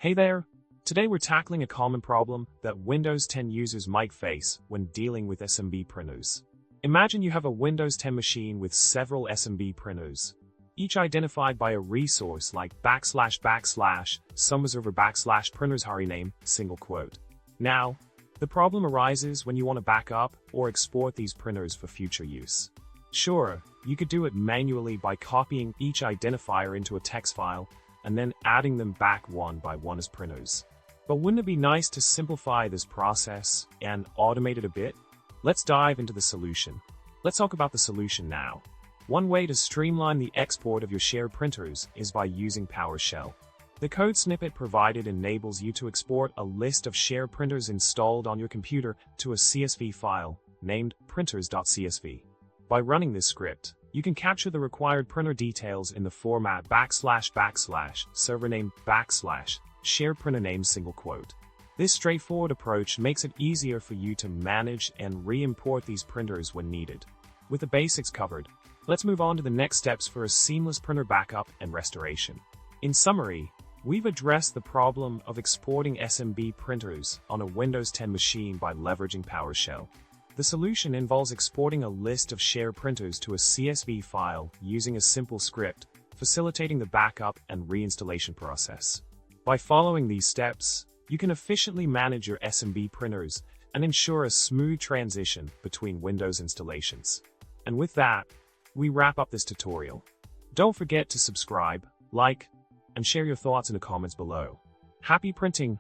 Hey there! Today we're tackling a common problem that Windows 10 users might face when dealing with SMB printers. Imagine you have a Windows 10 machine with several SMB printers, each identified by a resource like //some_printers name, single quote. Now, the problem arises when you want to back up or export these printers for future use. Sure, you could do it manually by copying each identifier into a text file and then adding them back one by one as printers. But wouldn't it be nice to simplify this process and automate it a bit? Let's dive into the solution. Let's talk about the solution now. One way to streamline the export of your shared printers is by using PowerShell. The code snippet provided enables you to export a list of shared printers installed on your computer to a CSV file named printers.csv. By running this script, you can capture the required printer details in the format //servername /shared printer name single quote. This straightforward approach makes it easier for you to manage and re-import these printers when needed. With the basics covered, let's move on to the next steps for a seamless printer backup and restoration. In summary, we've addressed the problem of exporting SMB printers on a Windows 10 machine by leveraging PowerShell. The solution involves exporting a list of shared printers to a CSV file using a simple script, facilitating the backup and reinstallation process. By following these steps, you can efficiently manage your SMB printers and ensure a smooth transition between Windows installations. And with that, we wrap up this tutorial. Don't forget to subscribe, like, and share your thoughts in the comments below. Happy printing!